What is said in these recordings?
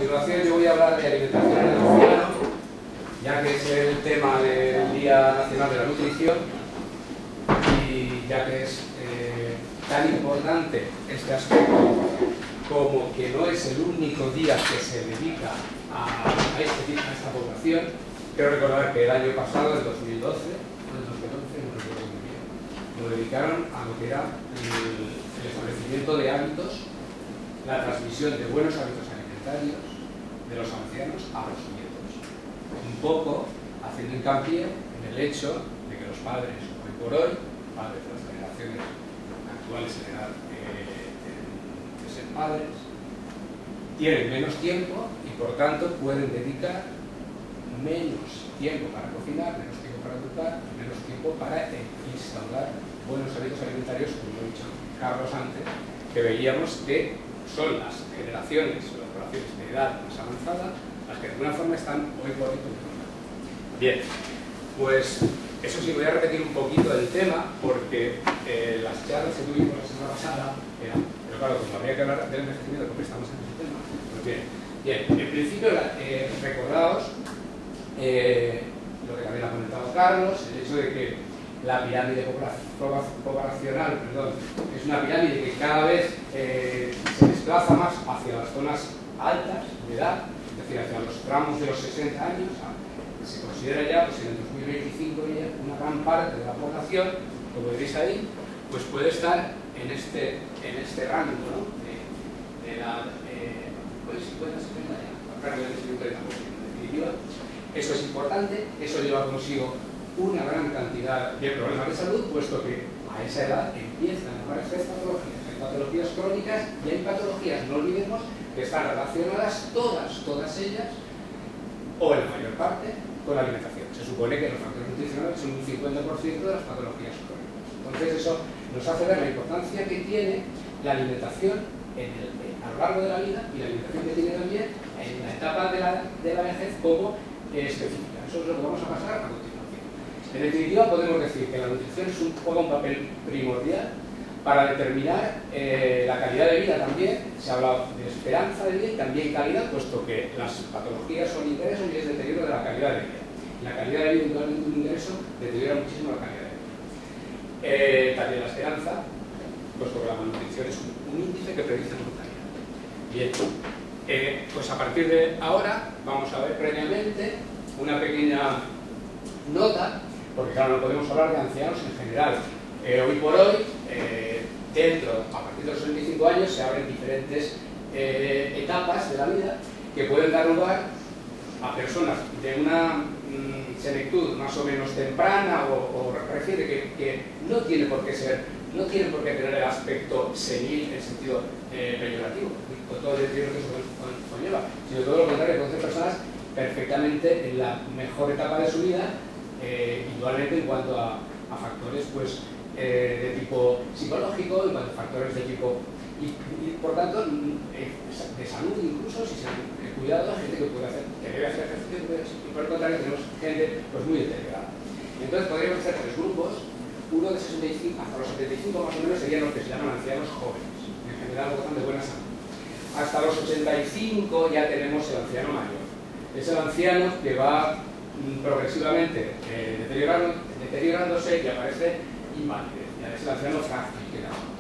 continuación yo voy a hablar de alimentación en el anciano, ya que es el tema del Día Nacional de la Nutrición y ya que es tan importante este aspecto como que no es el único día que se dedica a esta población. Quiero recordar que el año pasado, el 2012, o el 2011, no recuerdo muy bien, lo dedicaron a lo que era el establecimiento de hábitos, la transmisión de buenos hábitos alimentarios de los ancianos a los nietos. Un poco haciendo hincapié en el hecho de que los padres, hoy por hoy, padres de las generaciones actuales en edad de ser padres, tienen menos tiempo y por tanto pueden dedicar menos tiempo para cocinar, menos tiempo para educar, menos tiempo para instaurar buenos hábitos alimentarios, como he dicho Carlos antes, que veíamos que son las generaciones o las poblaciones de edad más avanzada las que de alguna forma están hoy por hoy controlando. Bien, pues eso sí, voy a repetir un poquito el tema porque las charlas que tuvimos la semana pasada eran, pero claro, como habría que hablar del envejecimiento porque estamos en ese tema, pues bien, en principio recordaos lo que también ha comentado Carlos, el hecho de que la pirámide poblacional es una pirámide que cada vez se desplaza más hacia las zonas altas de edad, es decir, hacia los tramos de los 60 años. Se considera ya, pues en el 2025 ya una gran parte de la población, como veréis ahí, pues puede estar en este rango, ¿no? de edad, pues 50, 60 ya, prácticamente un 30%. En definitiva, eso es importante, eso lleva consigo una gran cantidad de problemas de salud, puesto que a esa edad empiezan a aparecer patologías. Hay patologías crónicas y hay patologías, no olvidemos, que están relacionadas todas ellas, o en la mayor parte, con la alimentación. Se supone que los factores nutricionales son un 50% de las patologías crónicas. Entonces eso nos hace ver la importancia que tiene la alimentación a lo largo de la vida y la alimentación que tiene también en la etapa de la vejez como específica. Eso es lo que vamos a pasar a continuación. En definitiva, podemos decir que la nutrición juega un papel primordial para determinar la calidad de vida también. Se ha hablado de esperanza de vida y también calidad, puesto que las patologías son ingresos y es deterioro de la calidad de vida. La calidad de vida, indudablemente un ingreso, deteriora muchísimo la calidad de vida. También la esperanza, puesto que la malnutrición es un índice que predice mortalidad. Bien, pues a partir de ahora vamos a ver previamente una pequeña nota, porque claro, no podemos hablar de ancianos en general. Hoy por hoy, a partir de los 65 años, se abren diferentes etapas de la vida que pueden dar lugar a personas de una senectud más o menos temprana o refiere que no tiene por qué ser, no tiene por qué tener el aspecto senil en sentido peyorativo, con todo el deterioro que eso conlleva, sino todo lo contrario, pueden ser personas perfectamente en la mejor etapa de su vida, indudablemente en cuanto a factores pues, de tipo psicológico, en cuanto a factores de tipo y por tanto de salud, incluso si se han cuidado, hay gente que debe hacer ejercicio y por el contrario tenemos gente pues, muy deteriorada. Entonces podríamos hacer tres grupos. Uno de 65 hasta los 75 más o menos serían los que se llaman ancianos jóvenes, en general gozan de buena salud. Hasta los 85 ya tenemos el anciano mayor. Es el anciano que va progresivamente deteriorándose y aparece inválido. Ya es el anciano frágil que llamamos.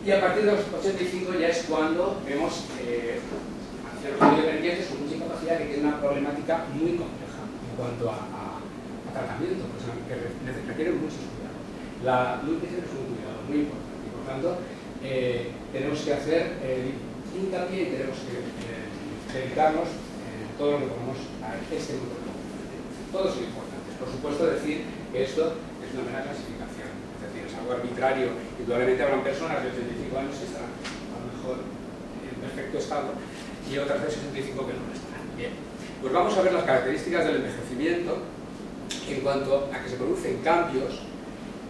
Y a partir de los 85 ya es cuando vemos ancianos muy dependientes con mucha incapacidad que tienen una problemática muy compleja en cuanto a tratamiento, pues, que requieren muchos cuidados. La nutrición es un cuidado muy importante y por tanto tenemos que hacer hincapié y tenemos que dedicarnos todo lo que podamos a este grupo. Todos son importantes. Por supuesto, decir que esto es una mera clasificación, es decir, es algo arbitrario. Indudablemente habrán personas de 85 años que estarán a lo mejor en perfecto estado y otras de 65 que no lo estarán. Bien, pues vamos a ver las características del envejecimiento en cuanto a que se producen cambios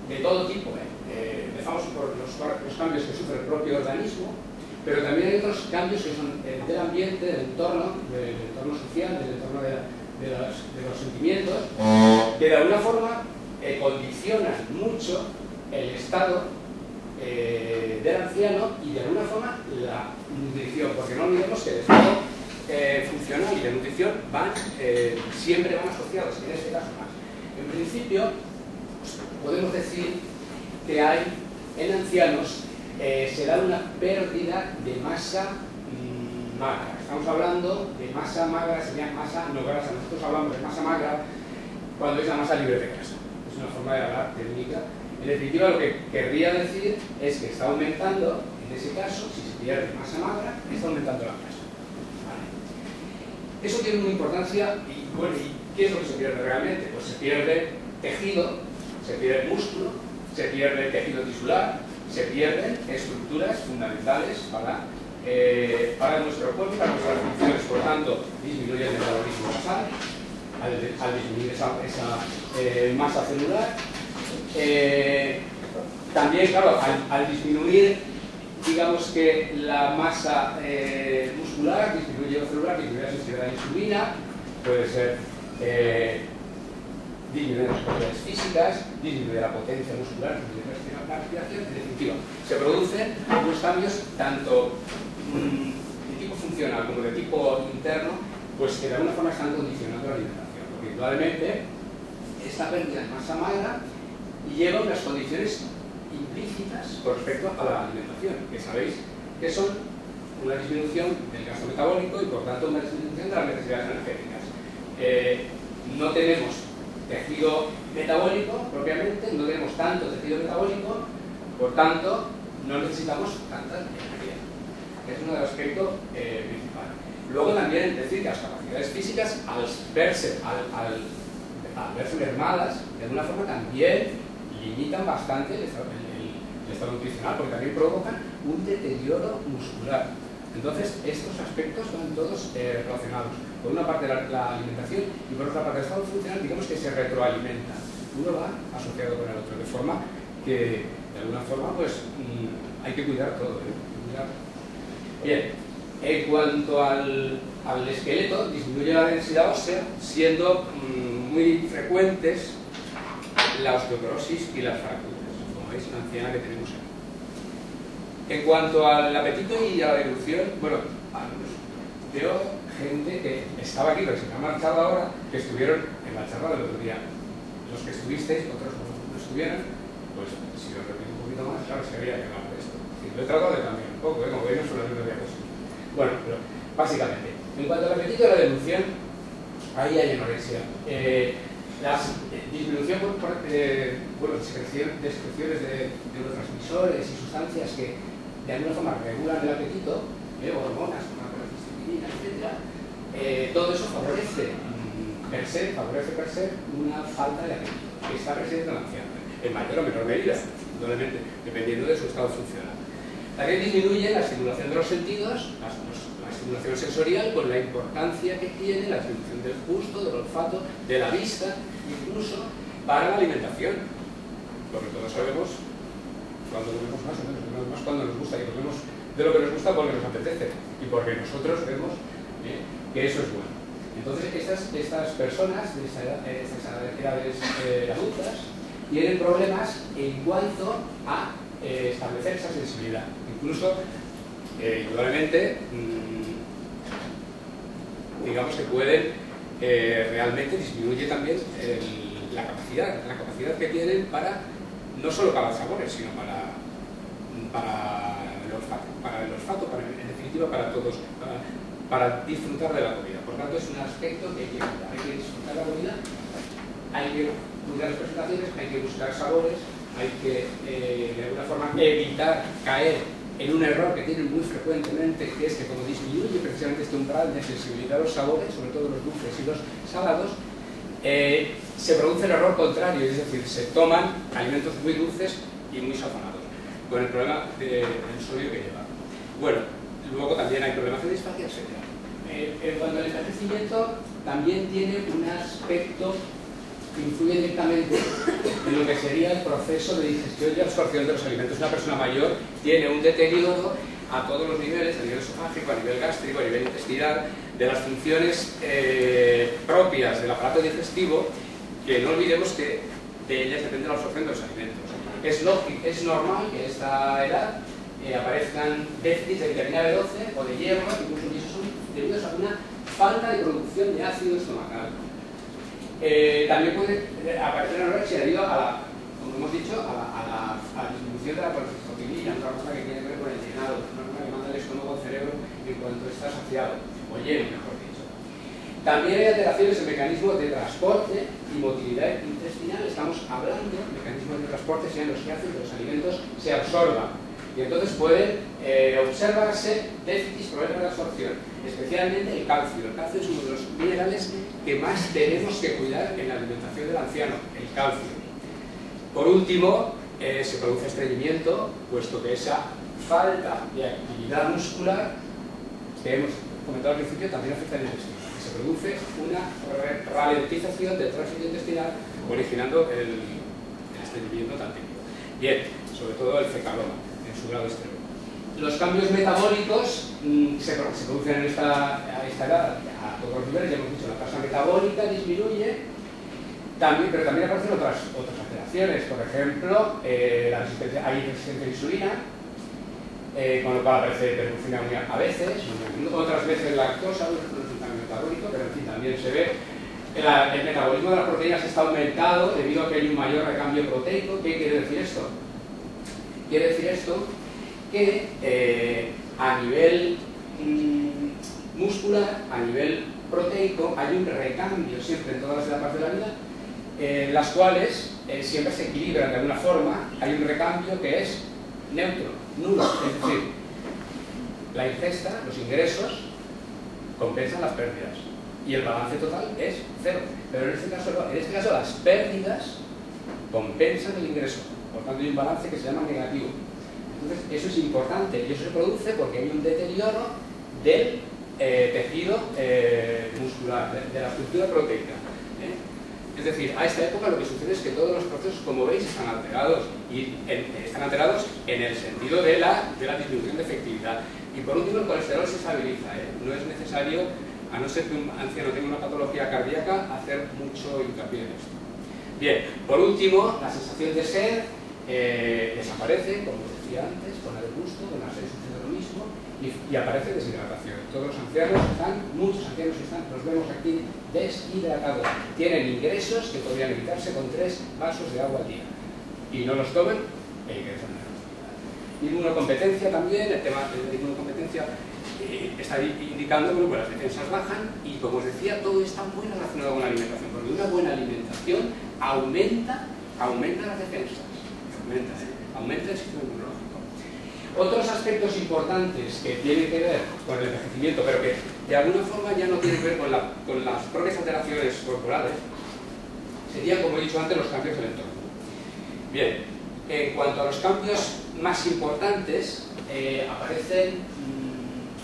de todo tipo. Empezamos por los cambios que sufre el propio organismo, pero también hay otros cambios que son del ambiente, del entorno social, del entorno de los sentimientos, que de alguna forma condicionan mucho el estado del anciano y de alguna forma la nutrición, porque no olvidemos que el estado nutrición siempre van asociados, en este caso más. En principio, podemos decir que hay en ancianos se da una pérdida de masa magra. Estamos hablando de masa magra, sería masa no grasa. Nosotros hablamos de masa magra cuando es la masa libre de grasa. Es una forma de hablar técnica. En definitiva, lo que querría decir es que está aumentando, en ese caso, si se pierde masa magra, está aumentando la grasa. ¿Vale? Eso tiene una importancia, y bueno, ¿y qué es lo que se pierde realmente? Pues se pierde tejido, se pierde músculo, se pierde tejido tisular, se pierden estructuras fundamentales para nuestro cuerpo y para nuestras funciones. Por tanto, disminuye el metabolismo basal al disminuir esa masa celular. También, claro, al disminuir, digamos que la masa muscular, disminuye lo celular, disminuye la sensibilidad a la insulina, puede ser disminuye las propiedades físicas, disminuye la potencia muscular, disminuye la respiración. En definitiva, se producen unos cambios tanto de tipo funcional como de tipo interno, pues que de alguna forma están condicionando la alimentación, porque indudablemente esta pérdida de masa magra lleva unas condiciones implícitas con respecto a la alimentación, que sabéis que son una disminución del gasto metabólico y por tanto una disminución de las necesidades energéticas. No tenemos tejido metabólico propiamente, no tenemos tanto tejido metabólico, por tanto no necesitamos tanta energía. Es uno de los aspectos principales. Luego también decir que las capacidades físicas, al verse mermadas, de alguna forma también limitan bastante el estado nutricional, porque también provocan un deterioro muscular. Entonces, estos aspectos van todos relacionados. Por una parte la alimentación y por otra parte el estado funcional, digamos que se retroalimentan. Uno va asociado con el otro, de forma que, de alguna forma, pues hay que cuidar todo. Bien, en cuanto al esqueleto, disminuye la densidad ósea, siendo muy frecuentes la osteoporosis y las fracturas, como veis, una anciana que tenemos aquí. En cuanto al apetito y a la evolución, bueno, veo gente que estaba aquí, pero se me ha marchado ahora, que estuvieron en la charla del otro día. Los que estuvisteis, otros no estuvieron, pues si os repito un poquito más, claro, se había que hablar de esto. Lo he tratado de cambiar un poco, como veis, no son las mismas diapositivas. Bueno, pero básicamente, en cuanto al apetito y a la evolución, ahí hay anorexia. Las disminución por secreciones de neurotransmisores y sustancias que de alguna forma regulan el apetito, hormonas como la colecistitina, etc. Todo eso favorece per se una falta de apetito que está presente en la anciana, en mayor o menor medida, indudablemente, dependiendo de su estado funcional. También disminuye la estimulación de los sentidos, la estimulación sensorial, con la importancia que tiene la estimulación del gusto, del olfato, de la vista, incluso para la alimentación. Porque todos sabemos cuando comemos más o menos, comemos más cuando nos gusta, y comemos de lo que nos gusta porque nos apetece y porque nosotros vemos que eso es bueno. Entonces estas personas de estas edades adultas tienen problemas en cuanto a establecer esa sensibilidad. Incluso, indudablemente, digamos que pueden realmente disminuye también la capacidad que tienen para, no solo para los sabores, sino para el olfato, en definitiva para todos, para disfrutar de la comida. Por tanto, es un aspecto que hay que cuidar. Hay que disfrutar la comida, hay que cuidar las presentaciones, hay que buscar sabores, hay que de alguna forma evitar caer en un error que tienen muy frecuentemente, que es que como disminuye precisamente este umbral de sensibilidad a los sabores, sobre todo los dulces y los salados, se produce el error contrario, es decir, se toman alimentos muy dulces y muy sazonados, con el problema del sodio que lleva. Bueno, luego también hay problemas de disfagia, etc. En cuanto al envejecimiento, también tiene un aspecto que influye directamente en lo que sería el proceso de digestión y absorción de los alimentos. Una persona mayor tiene un deterioro a todos los niveles, a nivel esofágico, a nivel gástrico, a nivel intestinal, de las funciones propias del aparato digestivo, que no olvidemos que de ellas depende la absorción de los alimentos. Es normal que a esta edad aparezcan déficits de vitamina B12 o de hierro, incluso si son debidos a una falta de producción de ácido estomacal. También puede aparecer anorexia debido a la, como hemos dicho, a la disminución de la cortisol, otra cosa que tiene que ver con el llenado, una cosa que manda el estómago al cerebro en cuanto está saciado, o lleno, mejor dicho. También hay alteraciones en mecanismos de transporte y motilidad intestinal. Estamos hablando de mecanismos de transporte, sean los que hacen que los alimentos se absorban. Y entonces pueden observarse déficits, problemas de absorción, especialmente el calcio. El calcio es uno de los minerales que más tenemos que cuidar en la alimentación del anciano, el calcio. Por último, se produce estreñimiento, puesto que esa falta de actividad muscular que hemos comentado al principio también afecta al intestino. Se produce una ralentización del tránsito intestinal, originando el estreñimiento tan típico. Bien, sobre todo el fecaloma, en su grado extremo. Los cambios metabólicos se producen en esta edad a todos los niveles. Ya hemos dicho, la tasa metabólica disminuye, pero también aparecen otras alteraciones. Por ejemplo, hay resistencia a insulina, con lo cual aparece hiperglucemia a veces, otras veces lactosa, no es un cambio metabólico, pero en fin, también se ve. El metabolismo de las proteínas está aumentado debido a que hay un mayor recambio proteico. ¿Qué quiere decir esto? Quiere decir esto que a nivel muscular, a nivel proteico, hay un recambio siempre en todas las etapas de la vida, las cuales siempre se equilibran de alguna forma. Hay un recambio que es neutro, nulo, es decir, la ingesta, los ingresos compensan las pérdidas y el balance total es cero, pero en este caso las pérdidas compensan el ingreso, por tanto hay un balance que se llama negativo. Entonces eso es importante y eso se produce porque hay un deterioro del tejido muscular, de la estructura proteica. Es decir, a esta época lo que sucede es que todos los procesos, como veis, están alterados, y están alterados en el sentido de la disminución de efectividad. Y por último, el colesterol se estabiliza. No es necesario, a no ser que un anciano tenga una patología cardíaca, hacer mucho hincapié en esto. Bien, por último, la sensación de sed desaparece, como os decía antes, con el gusto, con la sed sucede lo mismo, y aparece deshidratación. Todos los ancianos muchos ancianos los vemos aquí deshidratados. Tienen ingresos que podrían evitarse con 3 vasos de agua al día. Y no los toman e ingresan en la hospital. Inmunocompetencia también, el tema de la inmunocompetencia está indicando que las defensas bajan y, como os decía, todo está muy relacionado con la alimentación, porque una buena alimentación aumenta las defensas, aumenta el sistema inmunológico. Otros aspectos importantes que tienen que ver con el envejecimiento, pero que de alguna forma ya no tienen que ver con las propias alteraciones corporales, serían, como he dicho antes, los cambios del entorno. Bien, en cuanto a los cambios más importantes, aparecen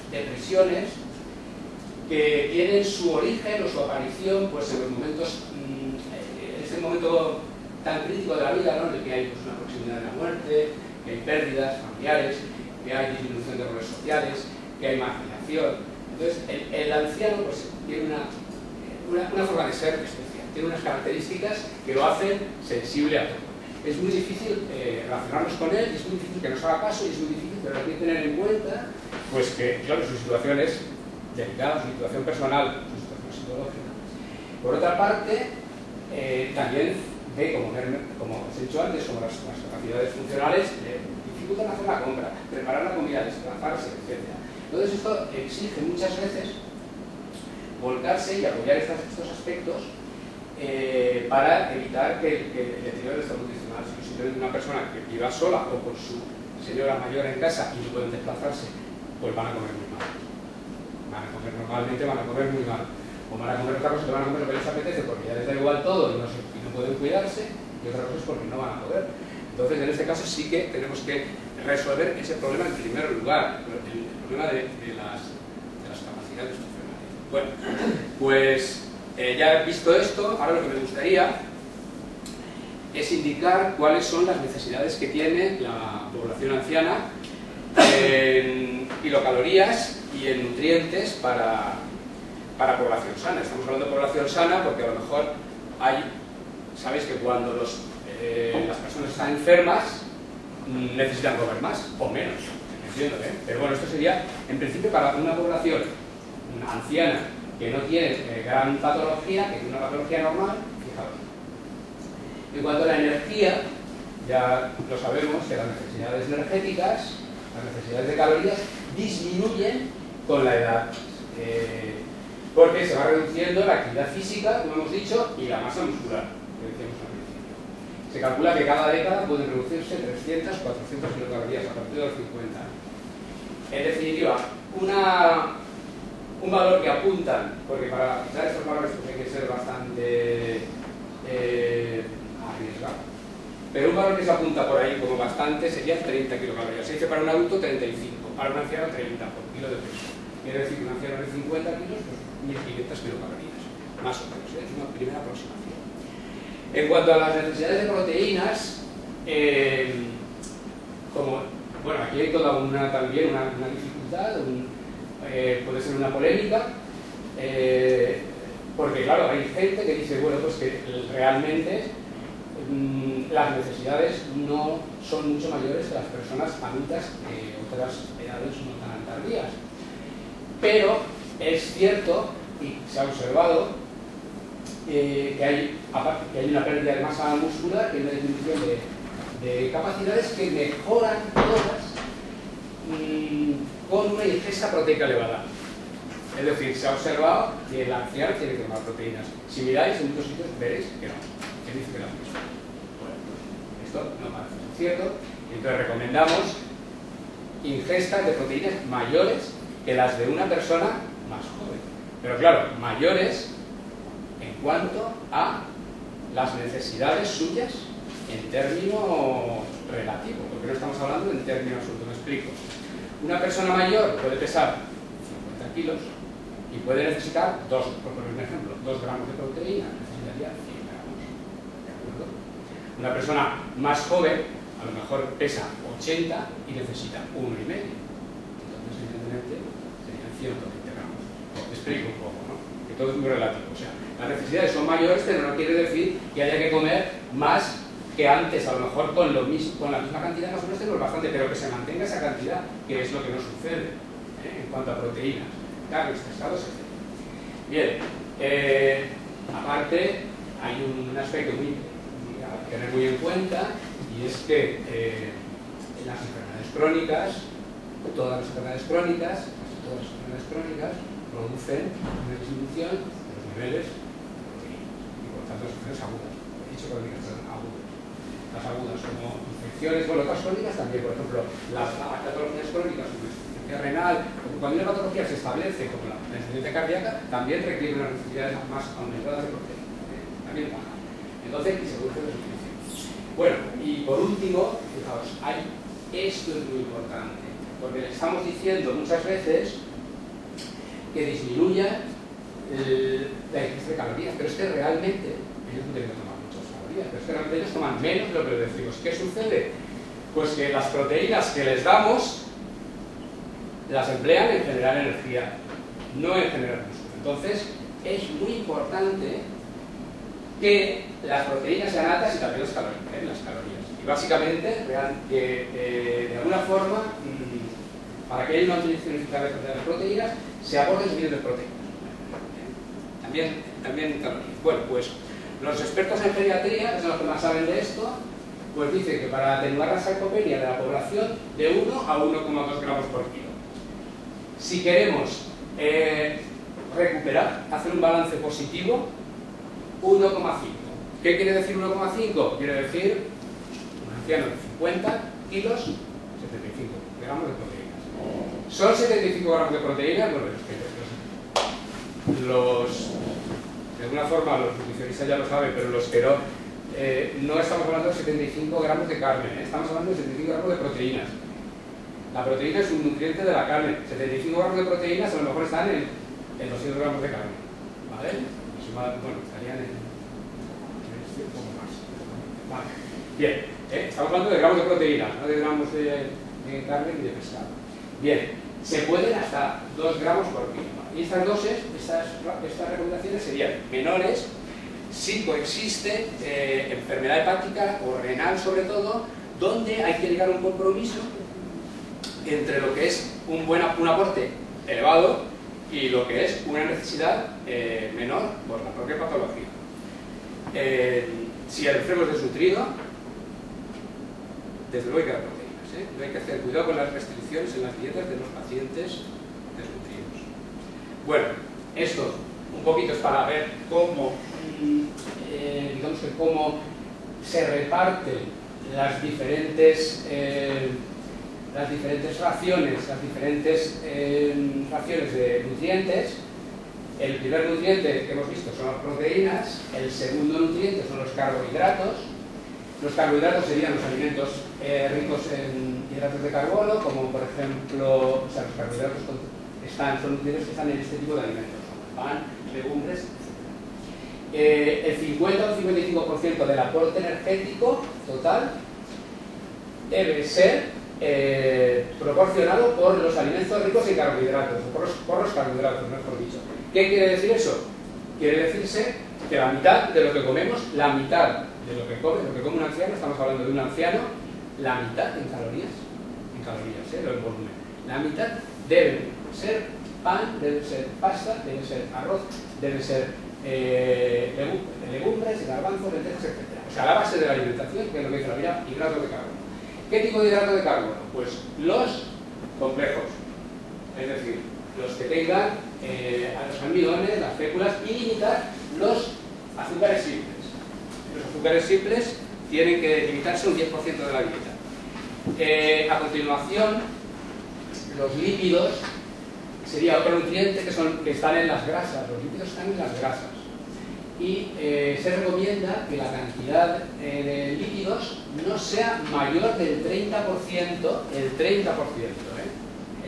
depresiones que tienen su origen o su aparición pues, en los momentos, en este momento tan crítico de la vida, ¿no? En el que hay pues, una proximidad de la muerte, que hay pérdidas familiares, que hay disminución de roles sociales, que hay marginación. Entonces, el anciano pues, tiene una forma de ser especial, tiene unas características que lo hacen sensible a todo. Es muy difícil relacionarnos con él, y es muy difícil que nos haga caso, y es muy difícil, pero hay que tener en cuenta pues, que, claro, su situación es delicada, su situación personal, su situación psicológica. Por otra parte, también como os he dicho antes, como las capacidades funcionales, dificultan hacer la compra, preparar la comida, desplazarse, etc. Entonces esto exige muchas veces volcarse y apoyar estos aspectos para evitar que el deterioro de salud nutricional. Si simplemente una persona que viva sola o con su señora mayor en casa y no pueden desplazarse, pues van a comer muy mal. Van a comer normalmente, van a comer muy mal. O van a comer otra cosa que van a comer lo que les apetece porque ya les da igual todo y no pueden cuidarse, y otra cosa es porque no van a poder. Entonces, en este caso sí que tenemos que resolver ese problema en primer lugar, el problema de las capacidades funcionales. Bueno, pues ya visto esto, ahora lo que me gustaría es indicar cuáles son las necesidades que tiene la población anciana en kilocalorías y en nutrientes para población sana. Estamos hablando de población sana porque a lo mejor sabéis que cuando las personas están enfermas necesitan comer más o menos, entiendo, pero bueno, esto sería en principio para una población anciana que no tienen gran patología, que tienen una patología normal, fijaos. En cuanto a la energía, ya lo sabemos que las necesidades energéticas, las necesidades de calorías, disminuyen con la edad. Porque se va reduciendo la actividad física, como hemos dicho, y la masa muscular, que decíamos al principio. Se calcula que cada década pueden reducirse 300, 400 kilocalorías a partir de los 50 años. En definitiva, un valor que apuntan, porque para fijar estos valores pues hay que ser bastante arriesgado, pero un valor que se apunta por ahí como bastante sería 30 kilocalorías. Se dice para un adulto 35, para un anciano 30 por kilo de peso. Quiere decir que un anciano de 50 kilos, pues 1500 kilocalorías, más o menos, es una primera aproximación. En cuanto a las necesidades de proteínas, bueno, aquí hay toda también una dificultad, puede ser una polémica, porque claro, hay gente que dice, bueno, pues que realmente las necesidades no son mucho mayores que las personas adultas de otras edades no tan tardías. Pero es cierto, y se ha observado, que hay una pérdida de masa muscular, que hay una disminución de capacidades que mejoran todas con una ingesta proteica elevada. Es decir, se ha observado que el anciano tiene que tomar proteínas. Si miráis en muchos sitios veréis que no, que dice que la misma. Bueno, esto no parece ser cierto, entonces recomendamos ingestas de proteínas mayores que las de una persona más joven. Pero claro, mayores en cuanto a las necesidades suyas en término relativo, porque no estamos hablando en términos absolutos. Me explico. Una persona mayor puede pesar 50 kilos y puede necesitar, por poner un ejemplo, 2 gramos de proteína, necesitaría 100 gramos. ¿De acuerdo? Una persona más joven a lo mejor pesa 80 y necesita 1,5. Entonces, evidentemente, serían 120 gramos. Me explico un poco, ¿no? Que todo es muy relativo. O sea, las necesidades son mayores, pero no quiere decir que haya que comer más que antes. A lo mejor con la misma cantidad más o menos tenemos bastante, pero que se mantenga esa cantidad, que es lo que nos sucede en cuanto a proteínas, carnes, pescados, etc. Bien, aparte hay un aspecto a tener muy en cuenta, y es que las enfermedades crónicas, todas las enfermedades crónicas, casi todas las enfermedades crónicas, producen una disminución de los niveles de proteínas y por tanto las enfermedades agudas. He dicho crónicas, perdón, agudas. Las agudas como infecciones, bueno, otras crónicas también, por ejemplo, las patologías crónicas como insuficiencia renal, o cuando una patología se establece como la insuficiencia cardíaca, también requiere unas necesidades más aumentadas de proteínas, también baja. Entonces, y se produce desuficiencia. Bueno, y por último, fijaos, esto es muy importante, porque le estamos diciendo muchas veces que disminuya la ingesta de calorías, pero es que realmente ellos no tienen que tomar muchas calorías, pero es que realmente ellos toman menos de lo que les decimos. ¿Qué sucede? Pues que las proteínas que les damos las emplean en generar energía, no en generar músculo. Entonces, es muy importante que las proteínas sean altas y también las calorías. Y básicamente, que de alguna forma, para que haya una utilización eficaz de las proteínas, se aborden los de proteínas. También calorías. Bueno, pues los expertos en geriatría, que son los que más saben de esto, pues dicen que para atenuar la sarcopenia de la población, de 1 a 1,2 gramos por kilo. Si queremos recuperar, hacer un balance positivo, 1,5. ¿Qué quiere decir 1,5? Quiere decir un anciano de 50 kilos, 75 gramos de proteínas. ¿Son 75 gramos de proteínas? Bueno, de alguna forma los nutricionistas ya lo saben, pero los que no estamos hablando de 75 gramos de carne, estamos hablando de 75 gramos de proteínas. La proteína es un nutriente de la carne. 75 gramos de proteínas a lo mejor están en 200 gramos de carne, ¿vale? Bueno, estarían en un poco más. Vale. Bien, estamos hablando de gramos de proteína, no de gramos de carne ni de pescado. Bien, se pueden hasta 2 gramos por kilo. Y estas dosis, estas recomendaciones serían menores si coexiste enfermedad hepática o renal sobre todo, donde hay que llegar a un compromiso entre lo que es un aporte elevado y lo que es una necesidad menor por la propia patología. Si el enfermo es desnutrido, desde luego hay que dar proteínas, no hay que hacer cuidado con las restricciones en las dietas de los pacientes desnutridos. Bueno, esto un poquito es para ver cómo, digamos que cómo se reparten las diferentes raciones, raciones de nutrientes. El primer nutriente que hemos visto son las proteínas, el segundo nutriente son los carbohidratos. Los carbohidratos serían los alimentos ricos en hidratos de carbono, como por ejemplo, o sea, los carbohidratos son nutrientes que están en este tipo de alimentos, como pan, legumbres, etc. El 50 o 55% del aporte energético total debe ser proporcionado por los alimentos ricos en carbohidratos, o por los carbohidratos, mejor dicho. ¿Qué quiere decir eso? Quiere decirse que la mitad de lo que comemos, la mitad de lo que come un anciano, estamos hablando de un anciano, la mitad en calorías, no en volumen. La mitad debe ser pan, debe ser pasta, debe ser arroz, debe ser legumbres, garbanzos, lentejas, etc. O sea, la base de la alimentación, que es lo que dice la vida, hidratos de carbono. ¿Qué tipo de hidrato de carbono? Pues los complejos, es decir, los que tengan a los almidones, las féculas, y limitar los azúcares simples. Los azúcares simples tienen que limitarse un 10% de la dieta. A continuación, los lípidos sería otro nutriente que están en las grasas. Los lípidos están en las grasas. Y se recomienda que la cantidad de lípidos no sea mayor del 30%, el 30%,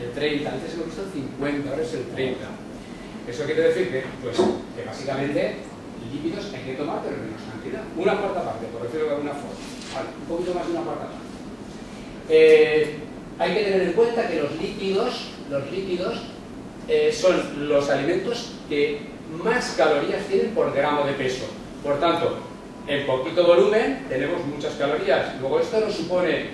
el 30%, antes hemos visto el 50%, ahora es el 30%. Eso quiere decir que básicamente lípidos hay que tomar, pero en menos cantidad. Una cuarta parte, por decirlo de alguna forma. Vale, un poquito más de una cuarta parte. Hay que tener en cuenta que los lípidos son los alimentos que más calorías tienen por gramo de peso. Por tanto, en poquito volumen tenemos muchas calorías. Luego esto no supone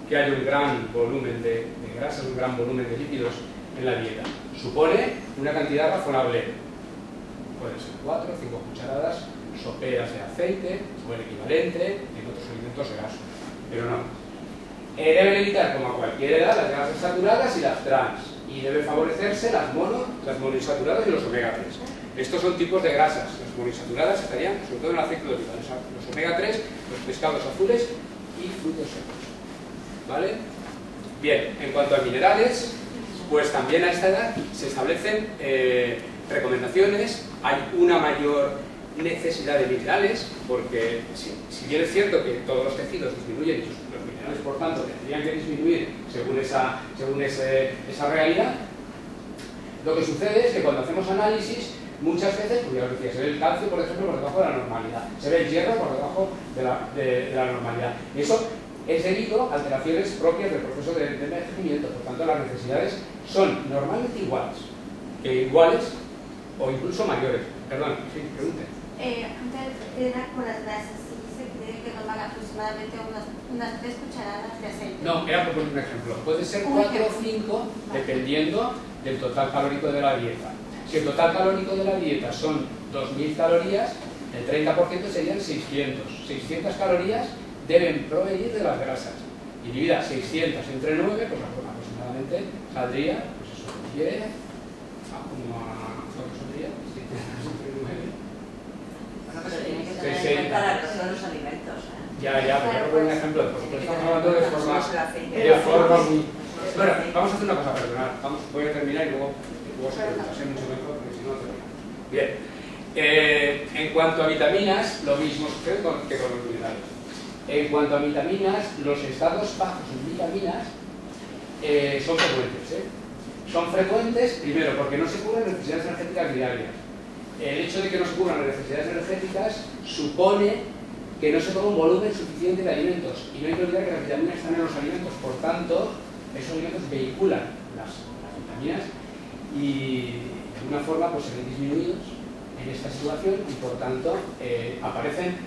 que haya un gran volumen de grasas, un gran volumen de lípidos en la dieta. Supone una cantidad razonable. Pueden ser 4 o 5 cucharadas soperas de aceite o el equivalente en otros alimentos grasos. Pero no. Deben evitar, como a cualquier edad, las grasas saturadas y las trans. Y debe favorecerse las monoinsaturadas y los omega 3. Estos son tipos de grasas. Las monoinsaturadas estarían sobre todo en el aceite de oliva. Los omega 3, los pescados azules y frutos secos. ¿Vale? Bien, en cuanto a minerales, pues también a esta edad se establecen recomendaciones. Hay una mayor necesidad de minerales, porque si bien es cierto que todos los tejidos disminuyen, los minerales por tanto tendrían que disminuir según esa realidad, lo que sucede es que cuando hacemos análisis, muchas veces, pues ya os decía, se ve el calcio, por ejemplo, por debajo de la normalidad, se ve el hierro por debajo de la normalidad. Eso es debido a alteraciones propias del proceso de envejecimiento. Por tanto, las necesidades son normalmente iguales o incluso mayores. Perdón, sí, pregunte. Antes era con las grasas, se dice que tiene que tomar aproximadamente unas 3 cucharadas de aceite. No, era por poner un ejemplo. Puede ser 4 o 5, dependiendo del total calórico de la dieta. Si el total calórico de la dieta son 2000 calorías, el 30% serían 600. 600 calorías deben provenir de las grasas. Y divididas 600 entre 9, pues aproximadamente saldría, pues eso, 10, ¿cuánto saldría? 600 entre 9. Bueno, pero tiene que tener en cuenta la grasa de los alimentos. Ya, pero por un ejemplo, porque estamos hablando de formas muy... Bueno, vamos a hacer una cosa, perdonad. Voy a terminar y luego se preguntarse mucho mejor, porque si no, termino. Bien. En cuanto a vitaminas, lo mismo sucede que con los minerales. En cuanto a vitaminas, los estados bajos en vitaminas son frecuentes. Son frecuentes, primero, porque no se cubren necesidades energéticas diarias. El hecho de que no se cubran las necesidades energéticas supone que no se toma un volumen suficiente de alimentos. Y no hay que olvidar que las vitaminas están en los alimentos, por tanto, esos alimentos vehiculan las vitaminas y de alguna forma pues, se ven disminuidos en esta situación y por tanto aparecen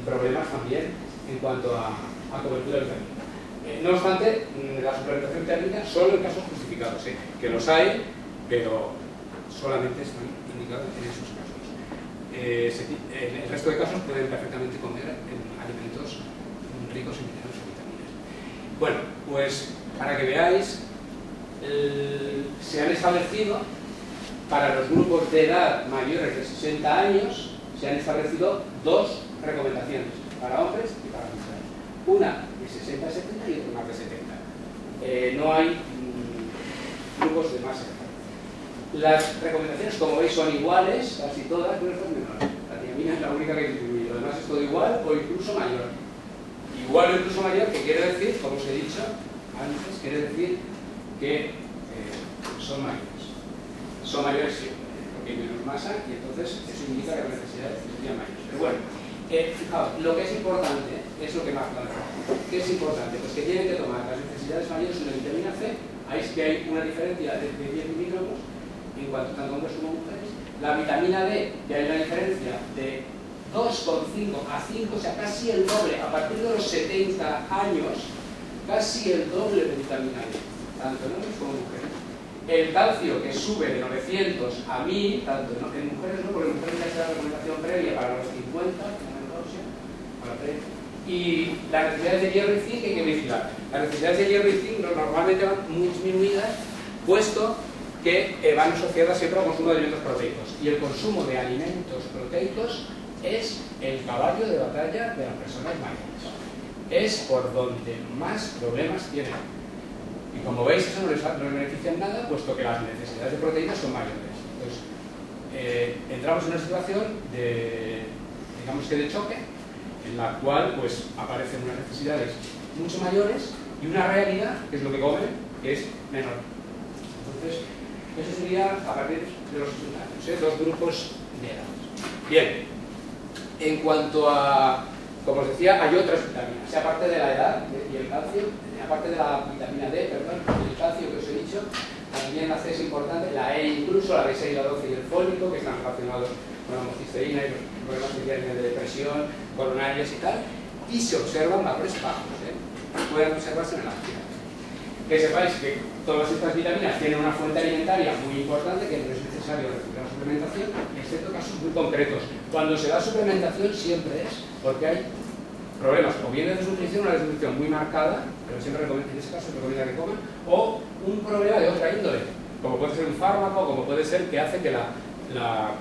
problemas también en cuanto a cobertura vitamínica. No obstante, la suplementación térmica solo en casos justificados, que los hay, pero solamente están indicados en esos casos. En el resto de casos pueden perfectamente comer alimentos ricos en minerales y vitaminas. Bueno, pues para que veáis, se han establecido para los grupos de edad mayores de 60 años, se han establecido dos recomendaciones, para hombres y para mujeres. Una de 60 a 70 y otra más de 70. No hay grupos de más edad. Las recomendaciones, como veis, son iguales, casi todas, pero es menor. La tiamina es la única que disminuye, lo demás es todo igual o incluso mayor. Igual o incluso mayor, que quiere decir, como os he dicho antes, quiere decir que son mayores. Son mayores siempre, porque hay menos masa y entonces eso indica que las necesidades serían mayores. Pero bueno, fijaos, lo que es importante es lo que más claro. ¿Qué es importante? Pues que tienen que tomar las necesidades mayores de la vitamina C. Ahí es que hay una diferencia de 10 microgramos en cuanto tanto hombres como mujeres. La vitamina D, ya hay una diferencia de 2,5 a 5, o sea, casi el doble. A partir de los 70 años, casi el doble de vitamina D, tanto en hombres como en mujeres. El calcio, que sube de 900 a 1000, tanto en mujeres no, porque en mujeres ya se da la recomendación previa para los 50, y las necesidades de hierro y zinc hay que vigilar. Las necesidades de hierro y zinc normalmente van muy disminuidas, puesto que van asociadas siempre al consumo de alimentos proteicos. Y el consumo de alimentos proteicos es el caballo de batalla de las personas mayores. Es por donde más problemas tienen. Y como veis, eso no les beneficia en nada, puesto que las necesidades de proteínas son mayores. Entonces, entramos en una situación de, digamos que de choque, en la cual pues aparecen unas necesidades mucho mayores y una realidad, que es lo que comen, que es menor. Entonces, eso sería a partir de los 60 años, dos grupos de edad. Bien, en cuanto a, como os decía, hay otras vitaminas, aparte de la edad y el calcio, aparte de la vitamina D, perdón, y el calcio que os he dicho, también la C es importante, la E incluso, la B6, la 12 y el fólico, que están relacionados con la homocisteína y los problemas que tienen de depresión, coronarias y tal, y se observan valores bajos, pueden observarse en el ácido. Que sepáis que todas estas vitaminas tienen una fuente alimentaria muy importante, que no es necesario recurrir a la suplementación, excepto casos muy concretos. Cuando se da suplementación siempre es porque hay problemas o bien de desnutrición, una desnutrición muy marcada, pero siempre en ese caso recomienda que coman, o un problema de otra índole, como puede ser un fármaco, como puede ser que hace que la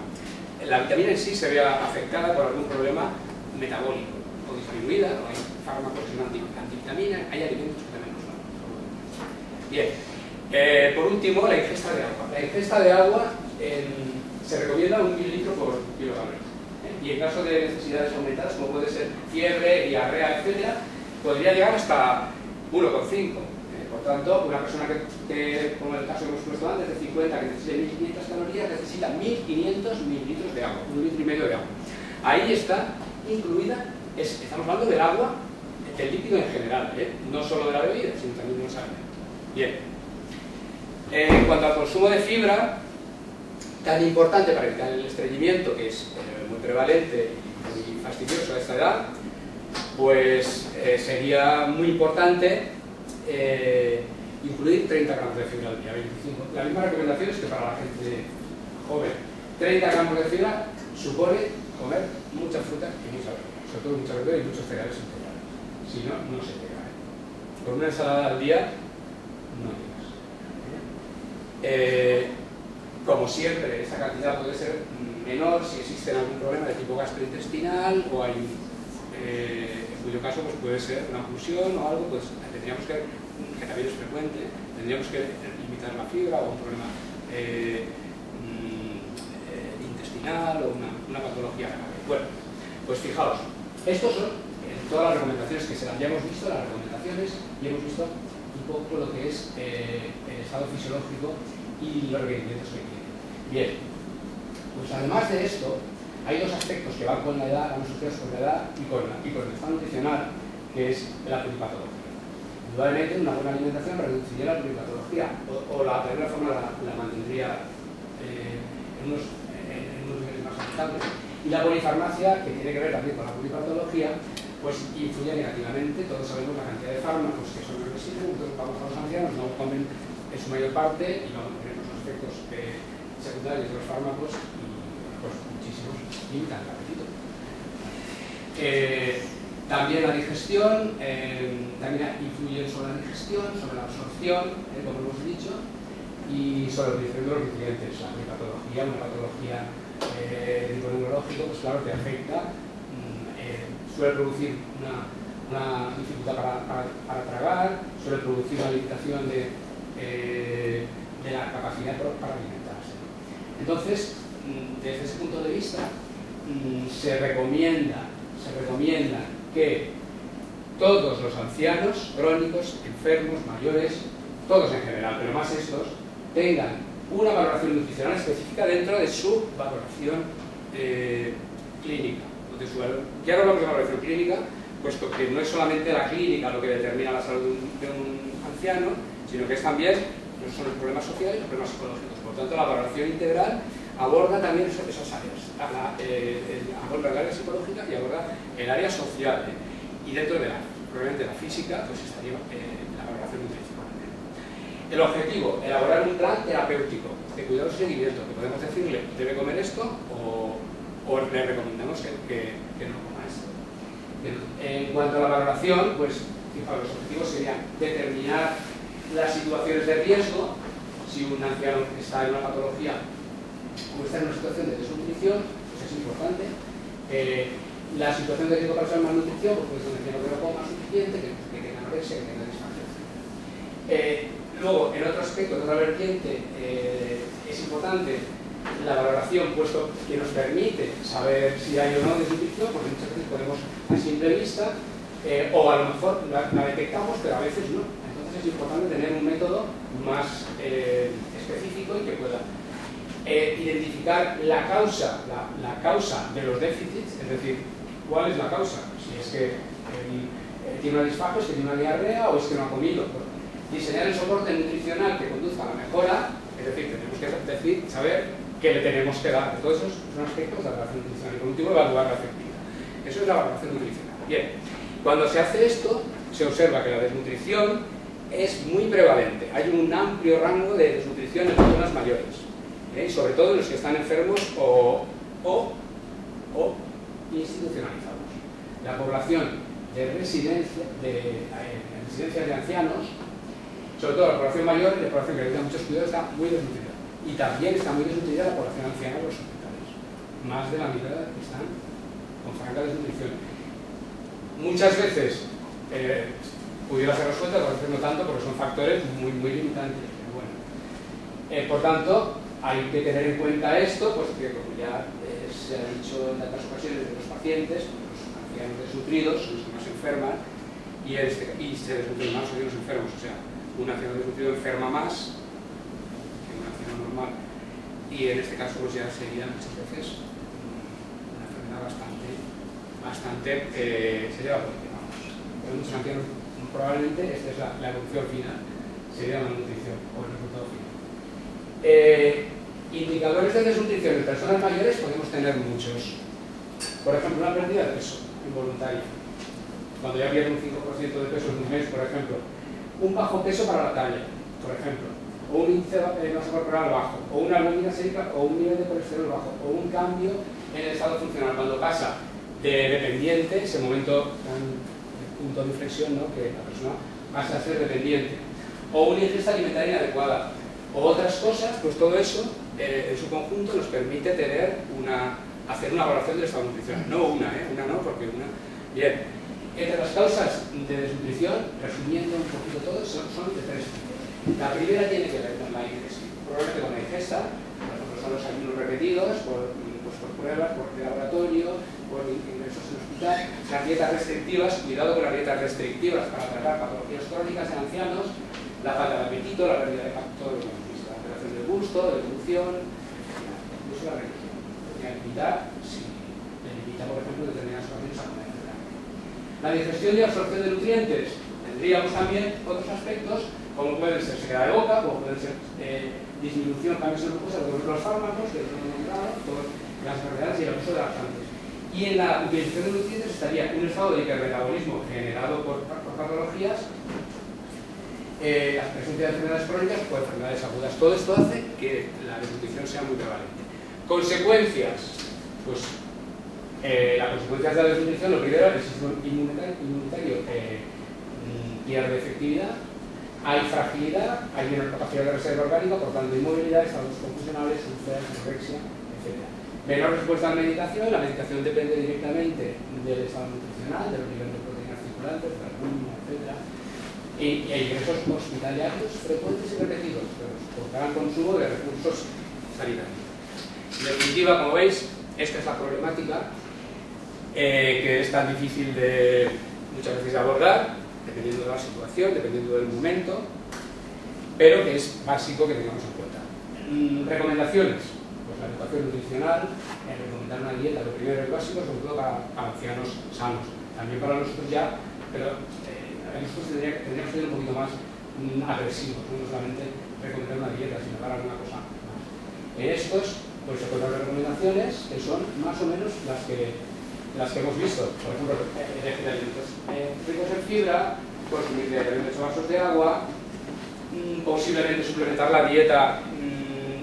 vitamina en sí se vea afectada por algún problema metabólico o disminuida, o hay fármacos que son antivitamina, hay alimentos que también no son. Bien, por último, la ingesta de agua. La ingesta de agua se recomienda 1 mililitro por kilogramo. Y en caso de necesidades aumentadas, como puede ser fiebre, diarrea, etc., podría llegar hasta 1,5. Por tanto, una persona que, como en el caso que hemos puesto antes, de 50, que necesita 1500 calorías, necesita 1500 mililitros de agua, 1,5 litros de agua. Ahí está incluida, estamos hablando del agua, del líquido en general, no solo de la bebida, sino también de los alimentos. Bien. En cuanto al consumo de fibra, tan importante para evitar el estreñimiento, que es muy prevalente y muy fastidioso a esta edad, pues sería muy importante incluir 30 gramos de fibra al día, 25. La misma recomendación es que para la gente joven, 30 gramos de fibra supone comer mucha fruta y mucha verdura, sobre todo mucha verdura y muchos cereales integrales. Si no, no se llega. Con una ensalada al día no llegas. Como siempre, esta cantidad puede ser menor si existe algún problema de tipo gastrointestinal o hay, en cuyo caso pues puede ser una oclusión o algo, pues tendríamos que también es frecuente, tendríamos que limitar la fibra o un problema intestinal o una patología grave. Bueno, pues fijaos, estos son todas las recomendaciones que se dan. Ya hemos visto las recomendaciones y hemos visto un poco lo que es el estado fisiológico y los requerimientos que tiene. Bien, pues además de esto, hay dos aspectos que van con la edad, van asociados con la edad y con el estado nutricional, que es la pluripatología. Indudablemente una buena alimentación reduciría la pluripatología, o de alguna forma la mantendría en unos niveles más aceptables. Y la polifarmacia, que tiene que ver también con la pluripatología, pues influye negativamente. Todos sabemos la cantidad de fármacos que son agresivos, nosotros vamos a los ancianos, no comen en su mayor parte y no tenemos los efectos secundarios secundarios de los fármacos y pues muchísimos limitan el apetito. También la digestión, también influyen sobre la digestión, sobre la absorción, como hemos dicho, y sobre la utilización de los nutrientes. La patología, una patología de tipo neurológico, pues claro, te afecta, suele producir una dificultad para tragar, suele producir una limitación de la capacidad para alimentarse. Entonces, desde ese punto de vista, se recomienda que todos los ancianos, crónicos, enfermos, mayores, todos en general, pero más estos, tengan una valoración nutricional específica dentro de su valoración clínica. Ya no hablamos de valoración clínica, puesto que no es solamente la clínica lo que determina la salud de un anciano, sino que es también son los problemas sociales y los problemas psicológicos. Por tanto, la valoración integral aborda también esas áreas. Aborda el área psicológica y aborda el área social. Y dentro de probablemente la física, pues estaría la valoración nutricional. El objetivo, elaborar un plan terapéutico de cuidado y seguimiento, que podemos decirle, debe comer esto o le recomendamos que no coma esto. En cuanto a la valoración, pues los objetivos serían determinar las situaciones de riesgo. Si un anciano está en una patología o está en una situación de desnutrición, pues es importante. La situación de riesgo para la malnutrición, pues un anciano que no coma suficiente, que tenga anorexia, que tenga disfagia. Luego, en otro aspecto, en otra vertiente, es importante la valoración, puesto que nos permite saber si hay o no desnutrición, porque muchas veces podemos a simple vista, o a lo mejor la detectamos, pero a veces no. Entonces es importante tener un método más específico y que pueda identificar la causa de los déficits, es decir, cuál es la causa, si es que tiene una disfagia, es que tiene una diarrea o es que no ha comido. Diseñar el soporte nutricional que conduzca a la mejora, es decir, tenemos que saber qué le tenemos que dar. Todos esos son aspectos de la valoración nutricional. Y por último, evaluar la efectividad. Eso es la valoración nutricional. Bien, cuando se hace esto, se observa que la desnutrición es muy prevalente. Hay un amplio rango de desnutrición en personas mayores, y sobre todo en los que están enfermos o institucionalizados. La población de residencias de ancianos, sobre todo la población mayor y la población que necesita muchos cuidados, está muy desnutrida. Y también está muy desnutrida la población anciana de los hospitales. Más de la mitad están con franca desnutrición. Muchas veces pudiera ser resuelta, otras veces no tanto, porque son factores muy limitantes. Pero bueno. Por tanto, hay que tener en cuenta esto, pues que como ya se ha dicho en tantas ocasiones de los pacientes, los ancianos desnutridos son los que más se enferman y se desnutren más que los enfermos. O sea, un anciano desnutrido enferma más que un anciano normal. Y en este caso pues ya sería muchas veces una enfermedad bastante sería la política, vamos. Pero muchos ancianos, probablemente esta es la evolución final, sería la nutrición o el resultado final. Indicadores de desnutrición en personas mayores podemos tener muchos. Por ejemplo, una pérdida de peso involuntaria. Cuando ya pierde un 5% de peso en un mes, por ejemplo. Un bajo peso para la talla, por ejemplo. O un índice de masa corporal bajo. O una albúmina sérica o un nivel de colesterol bajo. O un cambio en el estado funcional. Cuando pasa de dependiente, ese momento punto de inflexión, ¿no? Que la persona pasa a ser dependiente. O una ingesta alimentaria inadecuada. O otras cosas, pues todo eso en su conjunto nos permite hacer una evaluación del estado nutricional. No una no, porque una... Bien, entre las causas de desnutrición, resumiendo un poquito todo, son de tres tipos. La primera tiene que ver con la ingesta, probablemente con la ingesta, por ejemplo, son los ayunos repetidos, por pruebas, por laboratorio, por ingresos en hospital, las dietas restrictivas, cuidado con las dietas restrictivas para tratar patologías crónicas en ancianos, la falta de apetito, la pérdida de todo lo que hemos visto, la alteración del gusto, de evolución, incluso la religión. Podría limitar, si le limita, por ejemplo, determinadas ocasiones a comer. La digestión y absorción de nutrientes. Tendríamos también otros aspectos, como pueden ser sequedad de boca, como pueden ser disminución, cambios en glucosa, todos los fármacos, que hemos nombrado, todas las enfermedades y el uso de laxantes. Y en la utilización de nutrientes estaría un estado de hipermetabolismo generado por patologías, la presencia de enfermedades crónicas o enfermedades agudas. Todo esto hace que la desnutrición sea muy prevalente. Consecuencias, pues las consecuencias de la desnutrición, lo primero, el sistema inmunitario pierde efectividad, hay fragilidad, hay menor capacidad de reserva orgánica, por tanto inmovilidad, estados confusionales, úlceras, anorexia, etc. Menor respuesta a la medicación depende directamente del estado nutricional, de los niveles de proteínas circulantes, de albúmina, etc. Y ingresos hospitalarios frecuentes y repetidos, por gran consumo de recursos sanitarios. En definitiva, como veis, esta es la problemática que es tan difícil muchas veces de abordar, dependiendo de la situación, dependiendo del momento, pero que es básico que tengamos en cuenta. Recomendaciones: pues la educación nutricional, recomendar una dieta, lo primero es básico, sobre todo para ancianos sanos, también para nosotros ya, pero nosotros tendríamos que ser un poquito más agresivos, no solamente recomendar una dieta, sino dar alguna cosa más. En estos, pues se ponen recomendaciones que son más o menos las que hemos visto. Por ejemplo, elegir alimentos ricos en fibra, consumir diariamente 8 vasos de agua, posiblemente suplementar la dieta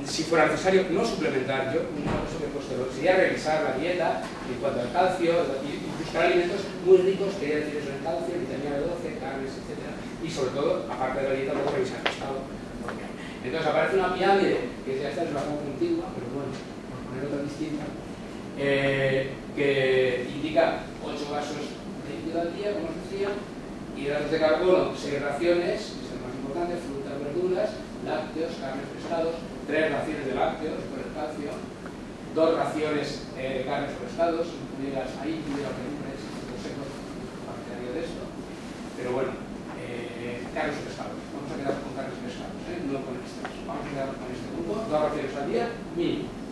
si fuera necesario, no suplementar. Yo una cosa que he puesto sería revisar la dieta en cuanto al calcio y buscar alimentos muy ricos que ya tienes en calcio, vitamina B12, carnes, etc. Y sobre todo, aparte de la dieta, luego revisar el estado. Entonces aparece una pirámide que ya está en la contigua, pero bueno, por poner otra distinta, que indica 8 vasos de líquido al día, como os decía, hidratos de carbono, 6 raciones, que es el más importante, frutas, verduras, lácteos, carnes, pescados, 3 raciones de lácteos por el calcio, 2 raciones de carnes o pescados, incluidas legumbres, frutos secos, partidario de esto, pero bueno, carnes o pescados, vamos a quedar con carnes y pescados, no con extras, vamos a quedar con este grupo, 2 raciones al día, mínimo.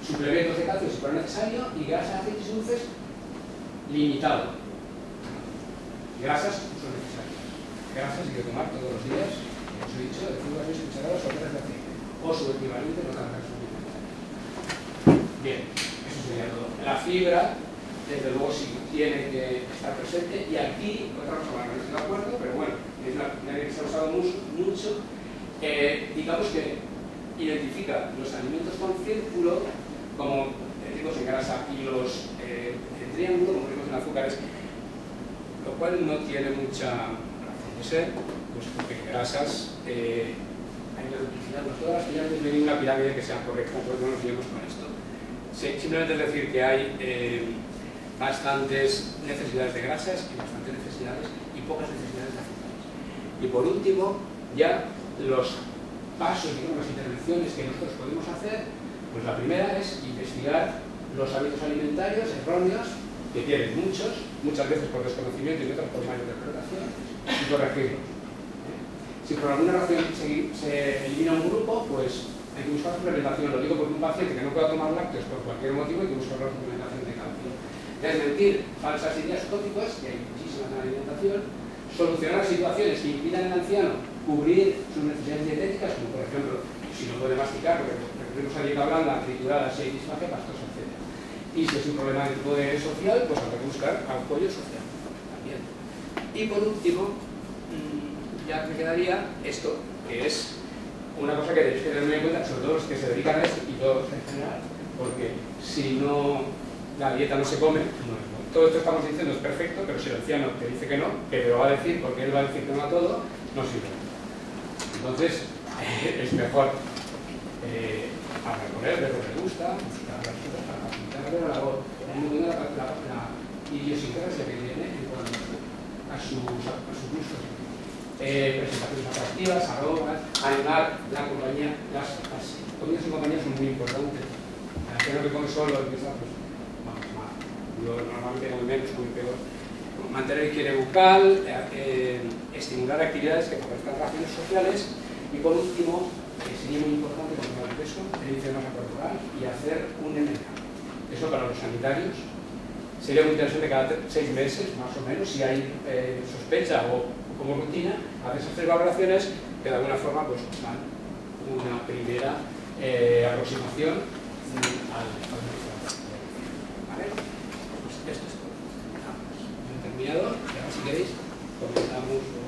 Suplementos de calcio si fuera necesario, y grasas, aceites y dulces limitado. Grasas son necesarias. Grasas hay que tomar todos los días, como os he dicho, de 5 a 6 cucharadas o 3 de aceite, o su equivalente, no tan grasas necesarias. Bien, eso sería todo. La fibra, desde luego, sí tiene que estar presente, y aquí, otra cosa con la que no estoy de acuerdo, pero bueno, es una que se ha usado mucho, digamos que identifica los alimentos con círculo como ricos en grasa y los en triángulo como ricos en azúcares, lo cual no tiene mucha razón de ser, pues porque grasas hay que utilizarlas todas las pirámides, no hay ninguna pirámide que sea correcta, porque no nos guiemos con esto. Simplemente es decir que hay bastantes necesidades de grasas y bastantes necesidades y pocas necesidades de azúcares. Y por último, ya los pasos, digamos, las intervenciones que nosotros podemos hacer, pues la primera es investigar los hábitos alimentarios erróneos, que tienen muchas veces por desconocimiento y otras por mala interpretación, y corregirlos. Si por alguna razón se elimina un grupo, pues hay que buscar suplementación. Lo digo porque un paciente que no pueda tomar lácteos por cualquier motivo, hay que buscar la suplementación de calcio. Desmentir falsas ideas tópicas, que hay muchísimas en la alimentación. Solucionar situaciones que impidan al anciano cubrir sus necesidades dietéticas, como por ejemplo, si no puede masticar, porque recurrimos a dieta blanda, triturada, si hay disfagia, pastosa, etc. Y si es un problema de tipo social, pues habrá que buscar apoyo social también. Y por último, ya me quedaría esto, que es una cosa que tenéis que tener muy en cuenta, sobre todo los que se dedican a esto y todos en general, porque si no, la dieta no se come, no es bueno. Todo esto estamos diciendo es perfecto, pero si el anciano te dice que no, que te lo va a decir porque él va a decir que no a todo, no sirve. Entonces, es mejor hablar con él, ver lo que le gusta, buscar las cosas para facilitarle la labor, teniendo en cuenta la idiosincrasia que tiene en cuanto a sus gustos. Presentaciones atractivas, aromas, animar la compañía. Las comidas en compañía son muy importantes. El anciano que come solo empieza, pues, vamos mal. Yo normalmente como menos, muy peor. Mantener higiene bucal, estimular actividades que favorezcan relaciones sociales, y por último, sería muy importante controlar el peso, el índice de masa corporal y hacer un MK. Eso para los sanitarios sería muy interesante cada 6 meses, más o menos, si hay sospecha o como rutina, hacer esas 3 valoraciones que de alguna forma pues, dan una primera aproximación al estado nutricional. ¿Vale? Pues esto es todo. Hemos terminado, y ahora si queréis comentamos.